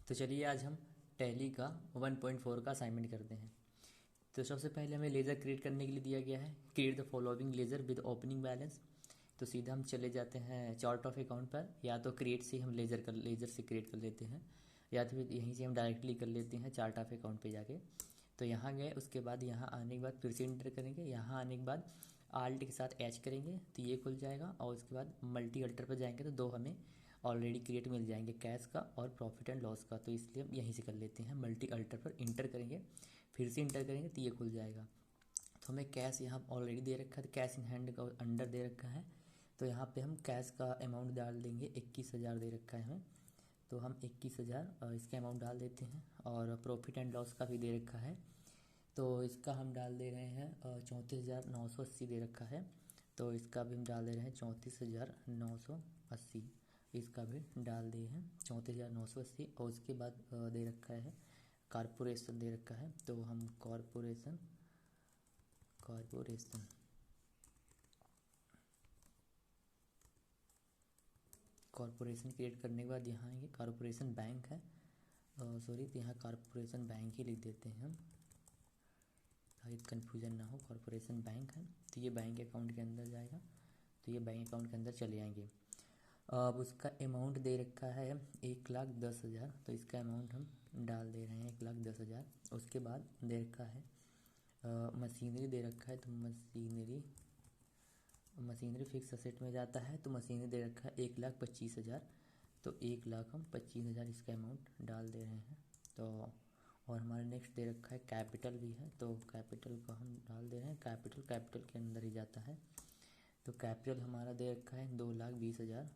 तो चलिए आज हम टैली का 1.4 का असाइनमेंट करते हैं। तो सबसे पहले हमें लेज़र क्रिएट करने के लिए दिया गया है, create the following laser with opening balance. तो सीधा हम चले जाते हैं चार्ट ऑफ अकाउंट पर, या तो क्रिएट से हम लेज़र से क्रिएट कर लेते हैं, या तो फिर यहीं से हम डायरेक्टली कर लेते हैं चार्ट ऑफ अकाउंट पे जाके। तो यहाँ गए, उसके बाद यहाँ आने के बाद फिर से इंटर करेंगे, यहाँ आने के बाद आल्ट के साथ एच करेंगे तो ये खुल जाएगा, और उसके बाद मल्टी अल्टर पर जाएंगे तो दो हमें ऑलरेडी क्रिएट मिल जाएंगे, कैश का और प्रॉफिट एंड लॉस का। तो इसलिए हम यहीं से कर लेते हैं, मल्टी अल्टर पर इंटर करेंगे, फिर से इंटर करेंगे तो ये खुल जाएगा। तो हमें कैश यहाँ ऑलरेडी दे रखा है, तो कैश इन हैंड का अंडर दे रखा है, तो यहाँ पे हम कैश का अमाउंट डाल देंगे, 21,000 दे रखा है हमें, तो हम 21,000 इसका अमाउंट डाल देते हैं। और प्रॉफिट एंड लॉस का भी दे रखा है, तो इसका हम डाल दे रहे हैं 34,980 दे रखा है, तो इसका भी हम डाल दे रहे हैं 34,980, इसका भी डाल दिए हैं 34,980। और उसके बाद दे रखा है कारपोरेशन दे रखा है, तो हम कॉरपोरेशन क्रिएट करने के बाद यहाँ ये कॉरपोरेशन बैंक है, सॉरी, तो यहाँ कॉरपोरेशन बैंक ही लिख देते हैं हम, ताकि कन्फ्यूज़न ना हो। कॉरपोरेशन बैंक है तो ये बैंक अकाउंट के अंदर जाएगा, तो ये बैंक अकाउंट के अंदर चले आएंगे। अब उसका अमाउंट दे रखा है 1,10,000, तो इसका अमाउंट हम डाल दे रहे हैं 1,10,000। उसके बाद दे रखा है मशीनरी दे रखा है, तो मशीनरी फिक्स असेट में जाता है, तो मशीनरी दे रखा है 1,25,000, तो 1,25,000 इसका अमाउंट डाल दे रहे हैं। तो और हमारे नेक्स्ट दे रखा है कैपिटल भी है, तो कैपिटल को हम डाल दे रहे हैं, कैपिटल के अंदर ही जाता है, तो कैपिटल हमारा दे रखा है 2,20,000,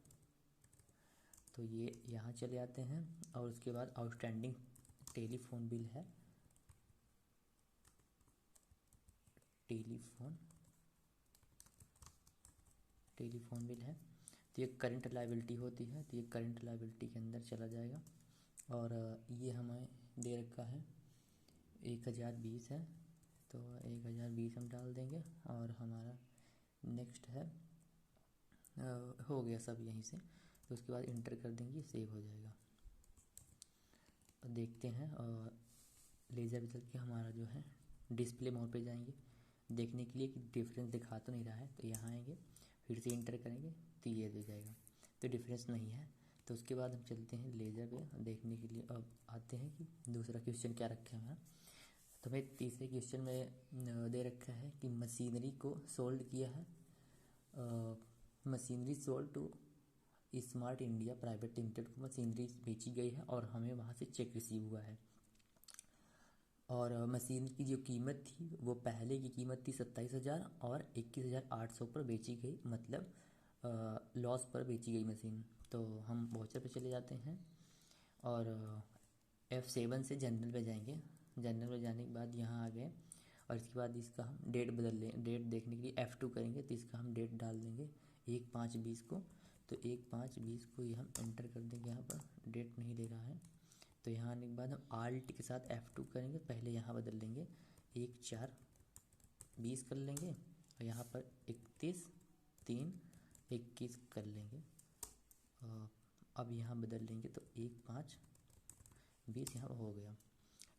तो ये यहाँ चले आते हैं। और उसके बाद आउटस्टैंडिंग टेलीफोन बिल है, टेलीफोन बिल है, तो ये करंट लायबिलिटी होती है, तो ये करंट लायबिलिटी के अंदर चला जाएगा। और ये हमें दे रखा है 1,020 है, तो 1,020 हम डाल देंगे। और हमारा नेक्स्ट है हो गया सब यहीं से, तो उसके बाद इंटर कर देंगे, सेव हो जाएगा। देखते हैं, और लेज़र पे चल के हमारा जो है डिस्प्ले मोड पे जाएंगे देखने के लिए कि डिफरेंस दिखा तो नहीं रहा है, तो यहाँ आएंगे, फिर से इंटर करेंगे तो ये दे जाएगा, तो डिफरेंस नहीं है। तो उसके बाद हम चलते हैं लेज़र पे देखने के लिए। अब आते हैं कि दूसरा क्वेश्चन क्या रखा है। तो हमें तीसरे क्वेश्चन में दे रखा है कि मशीनरी को सोल्ड किया है, machinery sold to smart India private limited को मशीनरी बेची गई है, और हमें वहाँ से चेक रिसीव हुआ है। और मशीन की जो कीमत थी वो पहले की कीमत थी 27,000 और 21,800 पर बेची गई, मतलब लॉस पर बेची गई मशीन। तो हम वाउचर पे चले जाते हैं, और F7 से जनरल पे जाएंगे, जनरल पे जाने के बाद यहाँ आ गए, और इसके बाद इसका हम डेट बदल लें, डेट देखने के लिए F2 करेंगे, तो इसका हम डेट डाल देंगे 1/5/20 को, तो 1/5/20 को ये हम एंटर कर देंगे। यहाँ पर डेट नहीं दे रहा है, तो यहाँ आने के बाद हम आल्ट के साथ F2 करेंगे, पहले यहाँ बदल लेंगे 1/4/20 कर लेंगे, और यहाँ पर 31/3/21 कर लेंगे। अब यहाँ बदल लेंगे तो 1/5/20 यहाँ हो गया।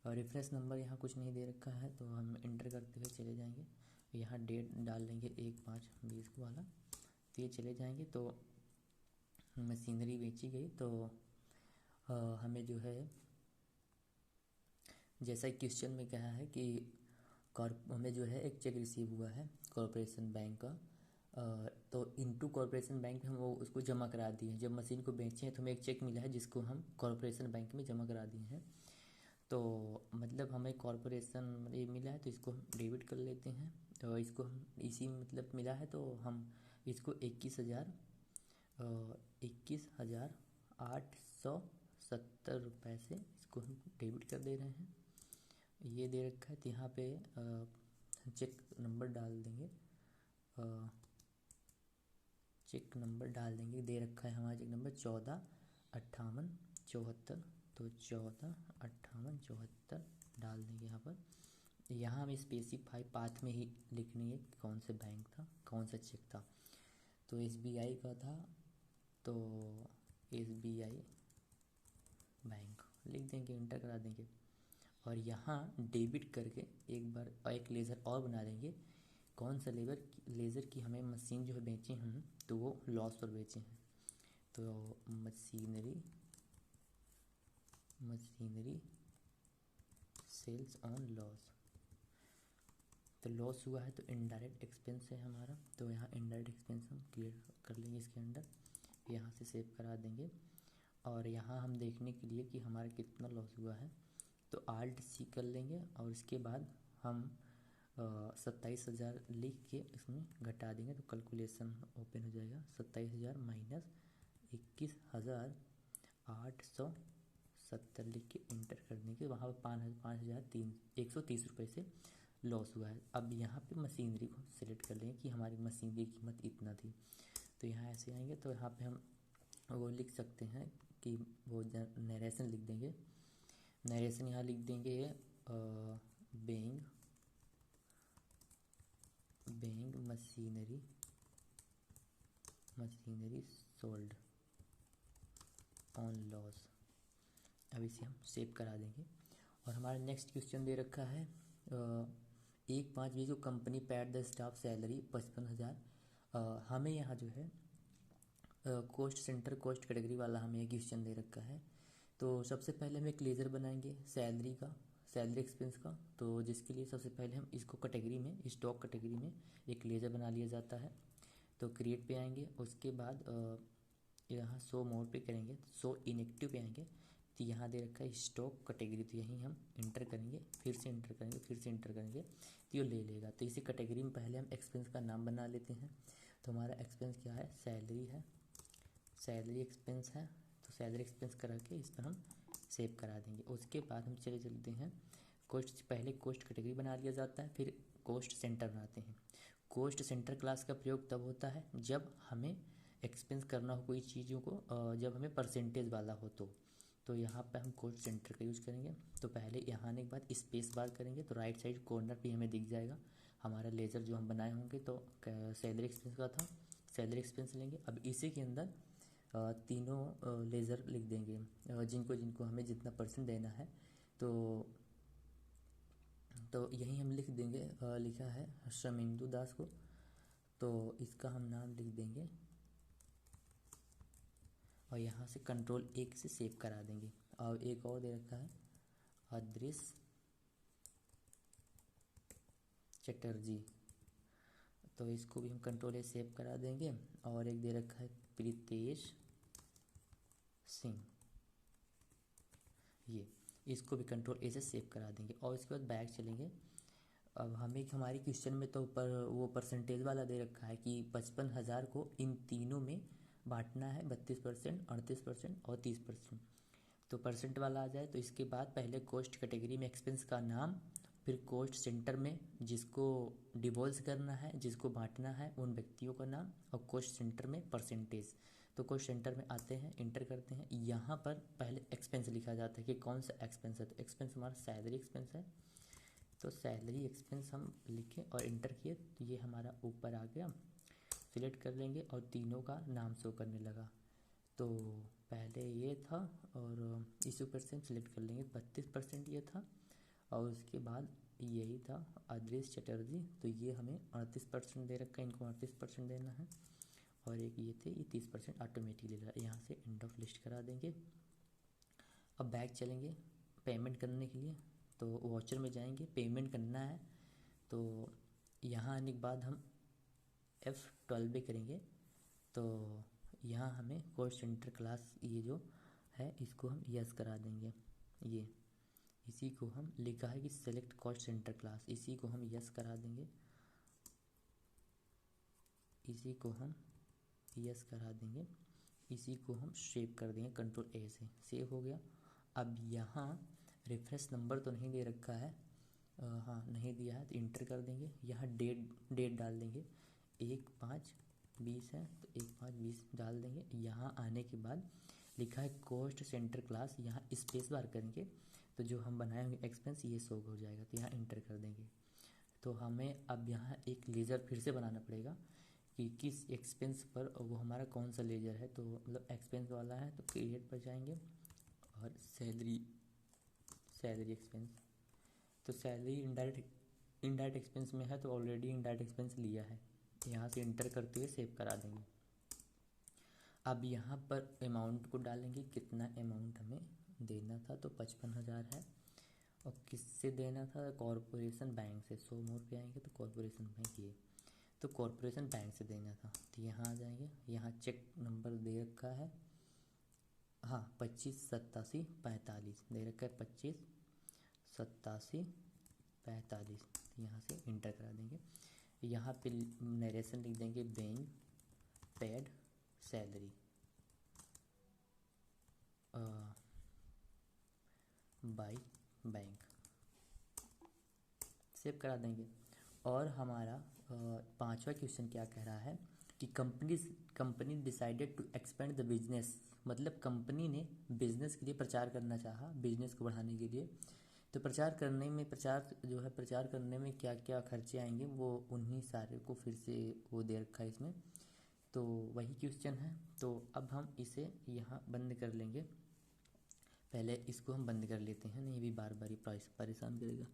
और रेफरेंस नंबर यहाँ कुछ नहीं दे रखा है, तो हम इंटर करते हुए चले जाएंगे, यहाँ डेट डाल लेंगे 1/5/20 को वाला, तो ये चले जाएंगे। तो मशीनरी बेची गई, तो हमें जो है जैसा क्वेश्चन में कहा है कि हमें जो है एक चेक रिसीव हुआ है कॉरपोरेशन बैंक का, तो इनटू कॉरपोरेशन बैंक में हम वो उसको जमा करा दिए हैं। जब मशीन को बेचे हैं तो हमें एक चेक मिला है जिसको हम कॉरपोरेशन बैंक में जमा करा दिए हैं, तो मतलब हमें कॉरपोरेशन ये मिला है, तो इसको हम डेबिट कर लेते हैं। तो इसको हम इसी मतलब मिला है, तो हम इसको 21,870 रुपये से इसको हम डेबिट कर दे रहे हैं। ये दे रखा है, तो यहाँ पे चेक नंबर डाल देंगे, दे रखा है हमारा चेक नंबर 145874, तो 145874 डाल देंगे यहाँ पर। यहाँ हमें स्पेसिफाई पाथ में ही लिखनी है कि कौन सा बैंक था, कौन सा चेक था, तो SBI का था, तो SBI बैंक लिख देंगे, इंटर करा देंगे। और यहाँ डेबिट करके एक बार एक लेज़र और बना देंगे। कौन सा लेज़र की हमें मशीन जो है बेचे हम, तो वो लॉस पर बेचे हैं, तो मशीनरी सेल्स ऑन लॉस। तो लॉस हुआ है तो इनडायरेक्ट एक्सपेंस है हमारा, तो यहाँ इनडायरेक्ट एक्सपेंस हम क्लियर कर लेंगे इसके अंदर, यहाँ से सेव करा देंगे। और यहाँ हम देखने के लिए कि हमारा कितना लॉस हुआ है, तो Alt C कर लेंगे और इसके बाद हम 27,000 लिख के इसमें घटा देंगे, तो कैलकुलेशन ओपन हो जाएगा। 27,000 माइनस 21,870 लिख के इंटर कर देंगे। वहाँ पर 5,130 रुपये से लॉस हुआ है। अब यहाँ पे मशीनरी को सिलेक्ट कर लेंगे कि हमारी मशीनरी की कीमत इतना थी, तो यहाँ ऐसे आएंगे तो यहाँ पे हम वो लिख सकते हैं कि वो नरेशन लिख देंगे। नरेशन यहाँ लिख देंगे being machinery sold on loss. अब इसे हम सेव करा देंगे। और हमारा नेक्स्ट क्वेश्चन दे रखा है 1/5 को company paid the staff salary 55,000। हमें यहाँ जो है कॉस्ट सेंटर कॉस्ट कैटेगरी वाला हमें एक क्वेश्चन दे रखा है। तो सबसे पहले हम एक लेज़र बनाएंगे सैलरी एक्सपेंस का, तो जिसके लिए सबसे पहले हम इसको कैटेगरी में, स्टॉक कैटेगरी में एक लेज़र बना लिया जाता है। तो क्रिएट पे आएंगे, उसके बाद यहाँ शो मोड पे करेंगे, शो इनएक्टिव पे आएंगे, तो यहाँ दे रखा है स्टॉक कैटेगरी, तो यहीं हम इंटर करेंगे, फिर से इंटर करेंगे तो ये ले लेगा। तो इसी कैटेगरी में पहले हम एक्सपेंस का नाम बना लेते हैं। तो हमारा एक्सपेंस क्या है, सैलरी एक्सपेंस है, तो सैलरी एक्सपेंस करा के इस पर हम सेव करा देंगे। उसके बाद हम चलते हैं पहले कॉस्ट कैटेगरी बना लिया जाता है, फिर कॉस्ट सेंटर बनाते हैं। कॉस्ट सेंटर क्लास का प्रयोग तब होता है जब हमें एक्सपेंस करना हो कोई चीज़ों को, जब हमें परसेंटेज वाला हो तो यहाँ पे हम कॉस्ट सेंटर का यूज़ करेंगे। तो पहले यहाँ आने के बाद स्पेस बार करेंगे तो राइट साइड कॉर्नर पे हमें दिख जाएगा हमारा लेज़र जो हम बनाए होंगे। तो सैलरी एक्सपेंस का था, सैलरी एक्सपेंस लेंगे। अब इसी के अंदर तीनों लेज़र लिख देंगे, जिनको हमें जितना परसेंट देना है। तो यहीं हम लिख देंगे, लिखा है शर्मिंदू दास को, तो इसका हम नाम लिख देंगे और यहाँ से Ctrl+1 से सेव करा देंगे। और एक और दे रखा है अदृश्य चटर्जी, तो इसको भी हम Ctrl+A सेव करा देंगे। और एक दे रखा है प्रीतेश सिंह, ये इसको भी Ctrl+A से सेव करा देंगे। और इसके बाद बैक चलेंगे। अब हमें हमारी क्वेश्चन में तो वो परसेंटेज वाला दे रखा है कि 55,000 को इन तीनों में बांटना है, 32%, 38% और 30%। तो परसेंट वाला आ जाए तो इसके बाद पहले कॉस्ट कैटेगरी में एक्सपेंस का नाम, फिर कॉस्ट सेंटर में जिसको डिवोल्व करना है, जिसको बांटना है उन व्यक्तियों का नाम, और कॉस्ट सेंटर में परसेंटेज। तो कॉस्ट सेंटर में आते हैं, इंटर करते हैं, यहाँ पर पहले एक्सपेंस लिखा जाता है कि कौन सा एक्सपेंस है। तो एक्सपेंस हमारा सैलरी एक्सपेंस है, तो सैलरी एक्सपेंस हम लिखें और इंटर किए तो ये हमारा ऊपर आ गया। सिलेक्ट कर लेंगे और तीनों का नाम शो करने लगा। तो पहले ये था और इसी ऊपर से हम सिलेक्ट कर लेंगे, 32% ये था और उसके बाद यही था अदृश्य चटर्जी, तो ये हमें 38% दे रखा है, इनको 38% देना है। और एक ये थे, ये 30% ऑटोमेटिकली ले रहा है। यहाँ से एंड ऑफ लिस्ट करा देंगे। अब बैक चलेंगे पेमेंट करने के लिए, तो वाउचर में जाएंगे, पेमेंट करना है। तो यहाँ आने के बाद हम F12 भी करेंगे। तो यहाँ हमें कॉस्ट सेंटर क्लास ये जो है इसको हम यस करा देंगे। ये इसी को हम लिखा है कि सेलेक्ट कॉस्ट सेंटर क्लास, इसी को हम यस करा देंगे, इसी को हम यस करा देंगे, इसी को हम सेव कर देंगे Ctrl+A से। सेव हो गया। अब यहाँ रेफरेंस नंबर तो नहीं दे रखा है, हाँ नहीं दिया है, तो इंटर कर देंगे। यहाँ डेट डाल देंगे, 1/5/20 है तो 1/5/20 डाल देंगे। यहाँ आने के बाद लिखा है कॉस्ट सेंटर क्लास, यहाँ स्पेस बार करेंगे तो जो हम बनाए होंगे एक्सपेंस ये शो हो जाएगा, तो यहाँ इंटर कर देंगे। तो हमें अब यहाँ एक लेज़र फिर से बनाना पड़ेगा कि किस एक्सपेंस पर वो हमारा कौन सा लेज़र है। तो मतलब एक्सपेंस वाला है तो क्रिएट पर जाएंगे और सैलरी सैलरी एक्सपेंस। तो सैलरी इनडायरेक्ट एक्सपेंस में है, तो ऑलरेडी इनडायरेक्ट एक्सपेंस लिया है, यहाँ से इंटर करते हुए सेव करा देंगे। अब यहाँ पर अमाउंट को डालेंगे, कितना अमाउंट हमें देना था, तो 55,000 है। और किससे देना था, कॉरपोरेशन बैंक से। 100 मोर पे आएंगे तो कॉरपोरेशन बैंक, ये तो कॉरपोरेशन बैंक से देना था। तो यहाँ आ जाएंगे, यहाँ चेक नंबर दे रखा है, हाँ 258745 दे रखा है, 258745। यहाँ से इंटर करा देंगे। यहाँ पे नरेशन लिख देंगे, bank paid salary by bank, save करा देंगे। और हमारा पांचवा क्वेश्चन क्या कह रहा है कि company decided to expand the business, मतलब कंपनी ने बिजनेस के लिए प्रचार करना चाहा, बिजनेस को बढ़ाने के लिए। तो प्रचार करने में क्या क्या खर्चे आएंगे, वो उन्हीं सारे को फिर से वो दे रखा है इसमें। तो वही क्वेश्चन है। तो अब हम इसे यहाँ बंद कर लेंगे, पहले इसको हम बंद कर लेते हैं, नहीं भी बार बार परेशान करेगा।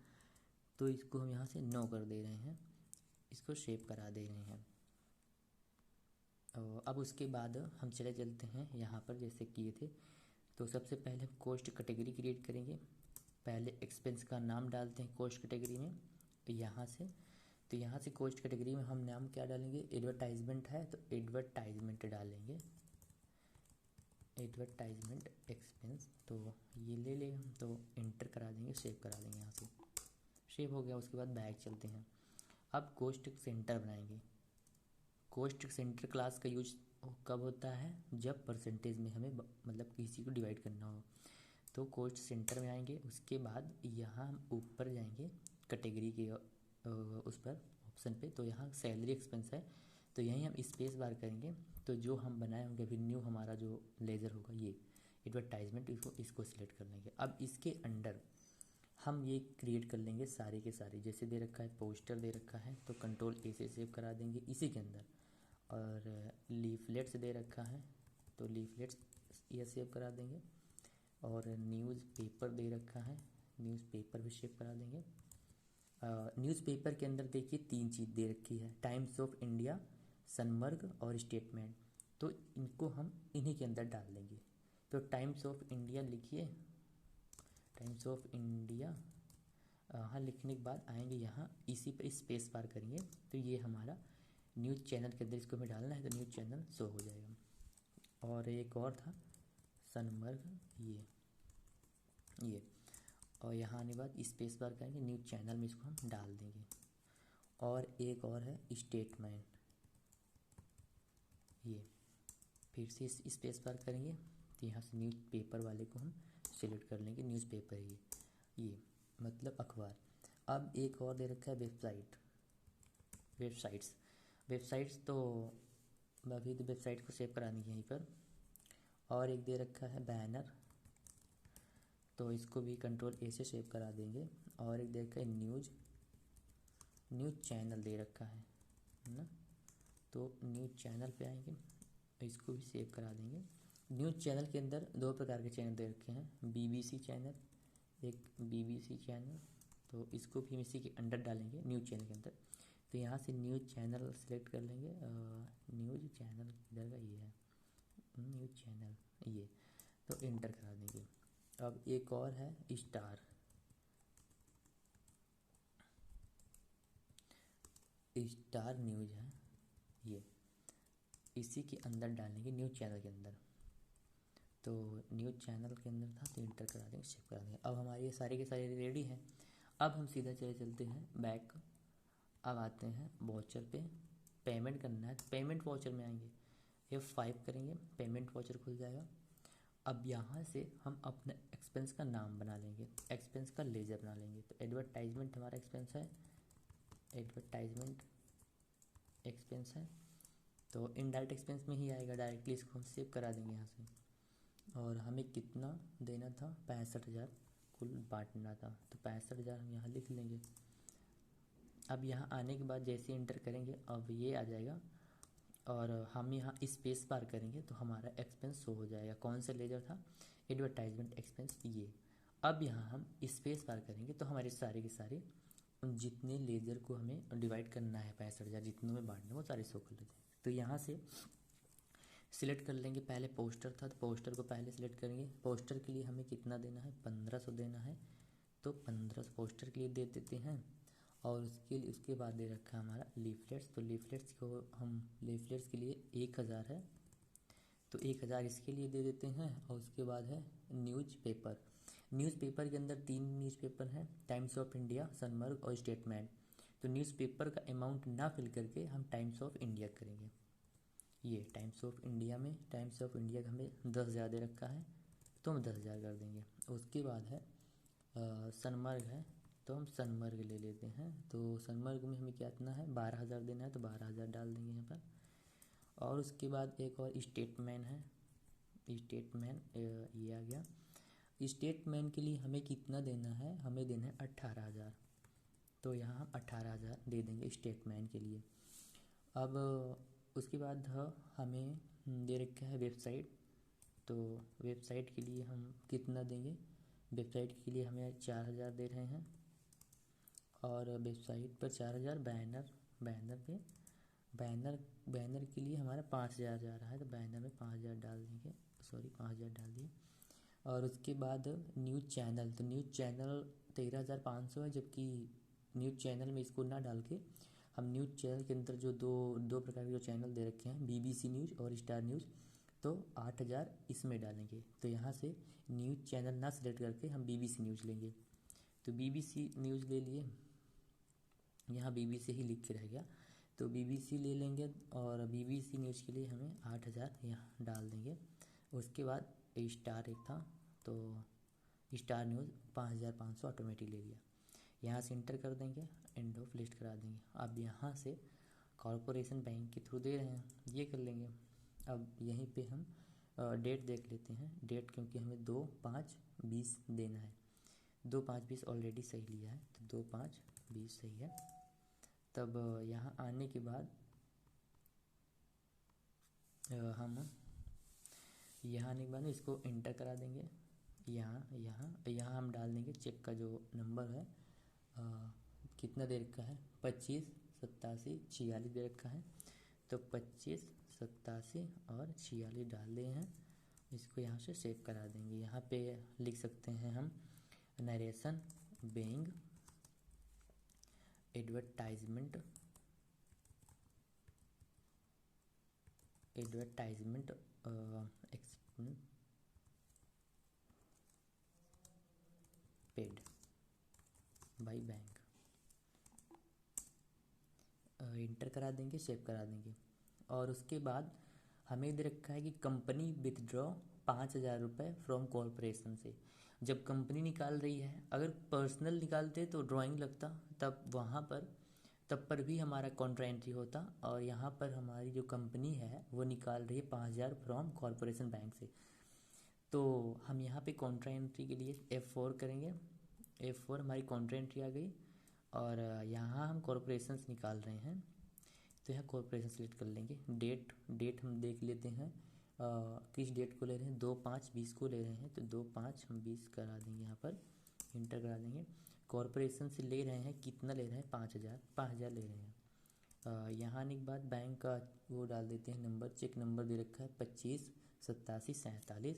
तो इसको हम यहाँ से नो कर दे रहे हैं, इसको शेप करा दे रहे हैं। अब उसके बाद हम चलते हैं यहाँ पर जैसे किए थे। तो सबसे पहले हम कोस्ट कैटेगरी क्रिएट करेंगे। पहले एक्सपेंस का नाम डालते हैं कोस्ट कैटेगरी में, यहाँ से। तो यहाँ से कोस्ट कैटेगरी में हम नाम क्या डालेंगे, एडवर्टाइजमेंट है तो एडवर्टाइजमेंट डालेंगे, एडवर्टाइजमेंट एक्सपेंस। तो ये ले लें हम, तो इंटर करा देंगे, सेव करा देंगे, यहाँ से सेव हो गया। उसके बाद बैक चलते हैं। अब कोस्ट सेंटर बनाएंगे। कोस्ट सेंटर क्लास का यूज कब होता है, जब परसेंटेज में हमें मतलब किसी को डिवाइड करना हो। तो कोस्ट सेंटर में आएंगे, उसके बाद यहाँ हम ऊपर जाएंगे कैटेगरी के उस पर ऑप्शन पे। तो यहाँ सैलरी एक्सपेंस है, तो यहीं हम स्पेस बार करेंगे। तो जो हम बनाए होंगे अभी न्यू हमारा जो लेज़र होगा, ये एडवर्टाइजमेंट, इसको सिलेक्ट कर लेंगे। अब इसके अंडर हम ये क्रिएट कर लेंगे सारे के सारे, जैसे दे रखा है पोस्टर दे रखा है तो कंट्रोल ए से सेव करा देंगे इसी के अंदर। और लीफलेट्स दे रखा है तो लीफलेट्स ये सेव करा देंगे। और न्यूज़पेपर दे रखा है, न्यूज़पेपर भी सेव करा देंगे। न्यूज़पेपर के अंदर देखिए 3 चीज़ दे रखी है, टाइम्स ऑफ इंडिया, सनमर्ग और स्टेटमेंट। तो इनको हम इन्हीं के अंदर डाल देंगे। तो टाइम्स ऑफ इंडिया लिखिए, टाइम्स ऑफ इंडिया, हाँ लिखने के बाद आएंगे यहाँ, इसी पर स्पेस बार करेंगे। तो ये हमारा न्यूज़ चैनल के अंदर इसको हमें डालना है, तो न्यूज़ चैनल शो हो जाएगा। और एक और था सनमर्ग, ये और यहाँ आने के बाद स्पेस बार करेंगे, न्यूज़ चैनल में इसको हम डाल देंगे। और एक और है स्टेटमेंट, ये फिर से स्पेस बार करेंगे, तो यहाँ से न्यूज़ पेपर वाले को हम सिलेक्ट कर लेंगे, न्यूज़पेपर ये मतलब अखबार। अब एक और दे रखा है वेबसाइट्स, तो अभी तो वेबसाइट को सेव करानी है यहीं पर। और एक दे रखा है बैनर, तो इसको भी कंट्रोल ए से सेव करा देंगे। और एक दे रखा है न्यूज़ चैनल दे रखा है ना, तो न्यूज़ चैनल पे आएंगे, इसको भी सेव करा देंगे। न्यूज़ चैनल के अंदर 2 प्रकार के चैनल दे रखे हैं, BBC चैनल, एक BBC चैनल। तो इसको भी हम इसी के अंडर डालेंगे न्यूज़ चैनल के अंदर। तो यहाँ से न्यूज़ चैनल सेलेक्ट कर लेंगे, न्यूज़ चैनल इधर का ये है, न्यूज़ चैनल ये, तो इंटर करा देंगे। अब एक और है स्टार न्यूज़ है, ये इसी के अंदर डालेंगे न्यूज़ चैनल के अंदर। तो न्यूज़ चैनल के अंदर था, तो इंटर करा देंगे, सेव करा देंगे। अब हमारे ये सारे के सारे रेडी हैं। अब हम सीधा चलते हैं बैक। अब आते हैं वॉचर पे, पेमेंट करना है, पेमेंट वॉचर में आएंगे, F5 करेंगे, पेमेंट वॉचर खुल जाएगा। अब यहाँ से हम अपने एक्सपेंस का नाम बना लेंगे, एक्सपेंस का लेजर बना लेंगे। तो एडवर्टाइजमेंट हमारा एक्सपेंस है, एडवर्टाइजमेंट एक्सपेंस है, तो इनडायरेक्ट एक्सपेंस में ही आएगा, डायरेक्टली इसको हम सेव करा देंगे यहाँ से। और हमें कितना देना था, 65,000 कुल बांटना था, तो 65,000 हम यहाँ लिख लेंगे। अब यहाँ आने के बाद जैसे इंटर करेंगे, अब ये आ जाएगा और हम यहाँ स्पेस बार करेंगे तो हमारा एक्सपेंस शो हो जाएगा। कौन सा लेजर था, एडवर्टाइजमेंट एक्सपेंस ये। अब यहाँ हम स्पेस बार करेंगे तो हमारे सारे के सारे जितने लेज़र को हमें डिवाइड करना है 65,000 जितनों में बांटना है वो सारे शो कर लेते हैं। तो यहाँ से सिलेक्ट कर लेंगे, पहले पोस्टर था तो पोस्टर को पहले सिलेक्ट करेंगे। पोस्टर के लिए हमें कितना देना है, 1500 देना है, तो 1500 पोस्टर के लिए दे देते हैं। और उसके बाद दे रखा है हमारा लीफलेट्स, तो लीफलेट्स को हम लीफलेट्स के लिए 1000 है तो 1000 इसके लिए दे देते हैं। और उसके बाद है न्यूज़पेपर। न्यूज़पेपर के अंदर 3 न्यूज़पेपर हैं, टाइम्स ऑफ इंडिया, सनमर्ग और स्टेटमेंट। तो न्यूज़पेपर का अमाउंट ना फिल करके हम टाइम्स ऑफ इंडिया करेंगे। ये टाइम्स ऑफ इंडिया में टाइम्स ऑफ इंडिया का हमें 10,000 दे रखा है तो हम 10,000 कर देंगे। उसके बाद है सनमर्ग है तो हम सनमर्ग ले लेते हैं। तो सनमर्ग में हमें क्या इतना है, 12,000 देना है तो 12,000 डाल देंगे यहाँ पर। और उसके बाद एक और स्टेटमेंट है, स्टेटमेंट ये आ गया। स्टेटमेंट के लिए हमें कितना देना है, हमें देना है 18,000, तो यहाँ हम 18,000 दे देंगे स्टेटमेंट के लिए। अब उसके बाद हमें दे रखा है वेबसाइट, तो वेबसाइट के लिए हम कितना देंगे, वेबसाइट के लिए हमें 4,000 दे रहे हैं। और वेबसाइट पर 4,000, बैनर पे के लिए हमारा 5,000 जा रहा है तो बैनर में 5,000 डाल देंगे, सॉरी 5,000 डाल दिए। और उसके बाद न्यूज़ चैनल, तो न्यूज़ चैनल 13,500 है, जबकि न्यूज़ चैनल में इसको ना डाल के हम न्यूज़ चैनल के अंदर जो दो प्रकार के जो चैनल दे रखे हैं, BBC न्यूज़ और स्टार न्यूज़, तो 8,000 इसमें डालेंगे। तो यहाँ से न्यूज़ चैनल ना सिलेक्ट करके हम BBC न्यूज़ लेंगे, तो BBC न्यूज़ ले लिए, यहाँ BBC ही लिख के रह गया तो BBC ले लेंगे। और BBC न्यूज़ के लिए हमें 8,000 यहाँ डाल देंगे। उसके बाद स्टार एक था तो स्टार न्यूज़ 5,500 ऑटोमेटिक ले लिया, यहाँ से इंटर कर देंगे, एंड ऑफ लिस्ट करा देंगे। अब यहाँ से कॉरपोरेशन बैंक के थ्रू दे रहे हैं ये कर लेंगे। अब यहीं पे हम डेट देख लेते हैं, डेट क्योंकि हमें 2/5/20 देना है, 2/5/20 ऑलरेडी सही लिया है तो 2/5/20 सही है। तब यहाँ आने के बाद हम यहाँ आने के बाद इसको इंटर करा देंगे। यहाँ हम डाल देंगे चेक का जो नंबर है, कितना दे रखा है, 25 87 46 दे रखा है, तो 25 87 और 46 डाल दिए हैं। इसको यहाँ से सेव करा देंगे। यहाँ पे लिख सकते हैं हम narration being advertisement paid by bank, inter करा देंगे, सेव करा देंगे। और उसके बाद हमें दे रखा है कि कंपनी विथड्रॉ 5,000 रुपये फ्रॉम कॉरपोरेशन से। जब कंपनी निकाल रही है, अगर पर्सनल निकालते तो ड्राइंग लगता, तब पर भी हमारा कॉन्ट्रा एंट्री होता। और यहाँ पर हमारी जो कंपनी है वो निकाल रही है 5,000 फ्रॉम कॉरपोरेशन बैंक से, तो हम यहाँ पे कॉन्ट्रा एंट्री के लिए F4 करेंगे। F4 हमारी कॉन्ट्रा एंट्री आ गई। और यहाँ हम कॉरपोरेशन निकाल रहे हैं तो यहाँ कॉरपोरेशन सेलेक्ट कर लेंगे। डेट हम देख लेते हैं किस डेट को ले रहे हैं, 2/5/20 को ले रहे हैं तो 2/5/20 करा देंगे, यहाँ पर इंटर करा देंगे। कॉरपोरेशन से ले रहे हैं, कितना ले रहे हैं, 5,000 ले रहे हैं। यहाँ आने के बाद बैंक का वो डाल देते हैं नंबर, चेक नंबर दे रखा है 25 87 47,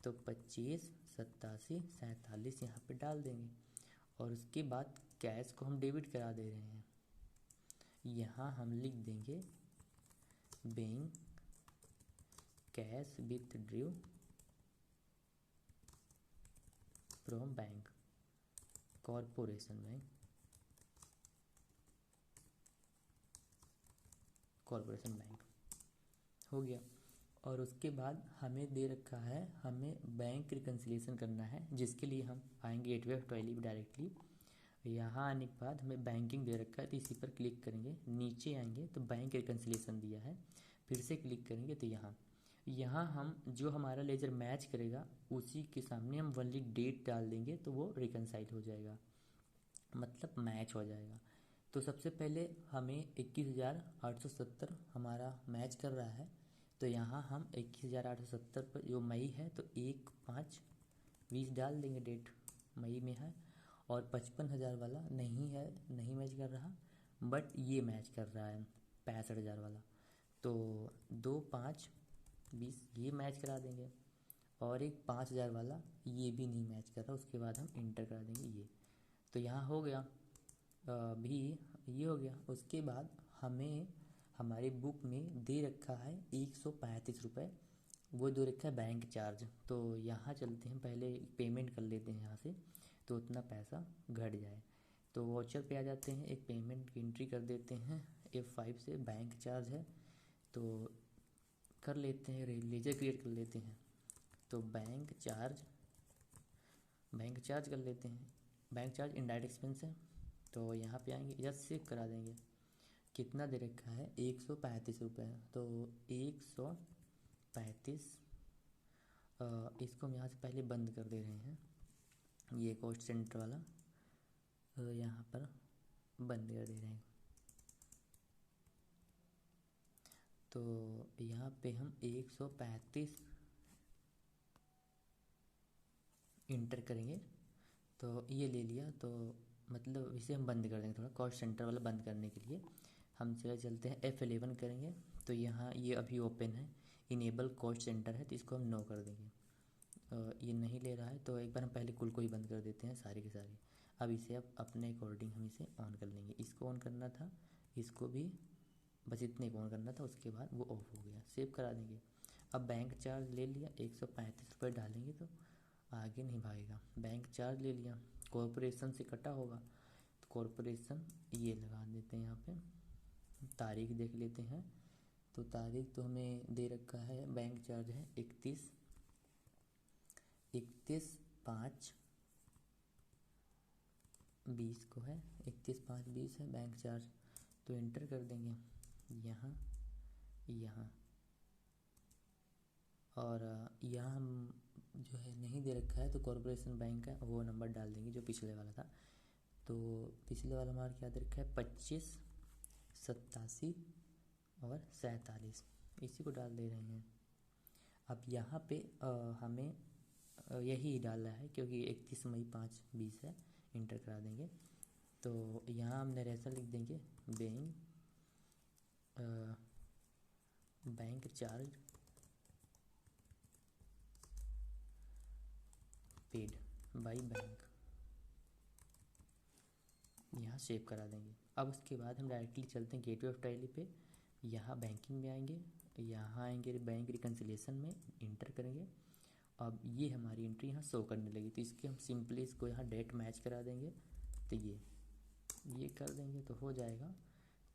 तो 25 87 47 यहाँ पे डाल देंगे। और उसके बाद कैश को हम डेबिट करा दे रहे हैं, यहाँ हम लिख देंगे bank cash withdraw from bank corporation bank हो गया। और उसके बाद हमें दे रखा है, हमें बैंक रिकन्सिलिएशन करना है, जिसके लिए हम आएंगे गेटवे ऑफ टैली डायरेक्टली। यहाँ आने के बाद हमें बैंकिंग दे रखा है तो इसी पर क्लिक करेंगे, नीचे आएंगे तो बैंक रिकन्सिलिएशन दिया है, फिर से क्लिक करेंगे तो यहाँ हम जो हमारा लेजर मैच करेगा उसी के सामने हम वनली डेट डाल देंगे तो वो रिकनसाइल हो जाएगा, मतलब मैच हो जाएगा। तो सबसे पहले हमें 21,870 हमारा मैच कर रहा है, तो यहाँ हम 21,870 पर जो मई है तो 1/5/20 डाल देंगे डेट, मई में है, और 55,000 वाला नहीं है, नहीं मैच कर रहा, बट ये मैच कर रहा है 65,000 वाला। तो 2/5/20 ये मैच करा देंगे, और एक 5,000 वाला ये भी नहीं मैच कर रहा, उसके बाद हम इंटर करा देंगे ये। तो यहाँ हो गया भी, ये हो गया। उसके बाद हमें हमारी बुक में दे रखा है 135 रुपये, वो दे रखा है बैंक चार्ज। तो यहाँ चलते हैं, पहले पेमेंट कर लेते हैं यहाँ से, तो उतना पैसा घट जाए। तो वॉचर पे आ जाते हैं, एक पेमेंट की एंट्री कर देते हैं F5 से, बैंक चार्ज है तो कर लेते हैं, लेजर क्रिएट कर लेते हैं। तो बैंक चार्ज कर लेते हैं। बैंक चार्ज इनडायरेक्ट एक्सपेंस है, तो यहाँ पे आएंगे, इधर सेव करा देंगे। कितना दे रखा है 135 रुपये, तो 135, इसको हम यहाँ से पहले बंद कर दे रहे हैं, ये कॉस्ट सेंटर वाला यहाँ पर बंद कर दे रहे हैं। तो यहाँ पे हम 135 इंटर करेंगे, तो ये ले लिया। तो मतलब इसे हम बंद कर देंगे, थोड़ा कॉस्ट सेंटर वाला बंद करने के लिए हम चलते हैं F11 करेंगे। तो यहाँ ये अभी ओपन है, इनेबल कॉस्ट सेंटर है, तो इसको हम नो कर देंगे। ये नहीं ले रहा है, तो एक बार हम पहले कुल को ही बंद कर देते हैं, सारे के सारे। अब इसे अब अपने अकॉर्डिंग हम इसे ऑन कर लेंगे। इसको ऑन करना था, इसको भी बस इतने को ऑन करना था, उसके बाद वो ऑफ हो गया, सेव करा देंगे। अब बैंक चार्ज ले लिया, 135 रुपये डालेंगे तो आगे नहीं भागेगा। बैंक चार्ज ले लिया, कॉरपोरेशन से कटा होगा, तो कॉरपोरेशन ये लगा देते हैं यहाँ पे। तारीख देख लेते हैं, तो तारीख तो हमें दे रखा है, बैंक चार्ज है 31/5/20 को है, 31/5/20 है बैंक चार्ज। तो इंटर कर देंगे यहाँ, और यहाँ हम जो है नहीं दे रखा है, तो कॉरपोरेशन बैंक का वो नंबर डाल देंगे जो पिछले वाला था। तो पिछले वाला हमारा क्या दे रखा है, 25 87 और 47, इसी को डाल दे रहे हैं। अब यहाँ पे हमें यही डालना है, क्योंकि 31/5/20 है, इंटर करा देंगे। तो यहाँ हम नरेशन लिख देंगे, bank charge paid by bank, यहाँ सेव करा देंगे। अब उसके बाद हम डायरेक्टली चलते हैं गेटवे ऑफ टैली पे। यहाँ बैंकिंग में आएंगे, यहाँ आएंगे बैंक रिकन्सिलिएशन में, इंटर करेंगे। अब ये हमारी एंट्री यहाँ शो करने लगी, तो इसके हम सिंपली इसको यहाँ डेट मैच करा देंगे, तो ये कर देंगे तो हो जाएगा।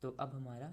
तो अब हमारा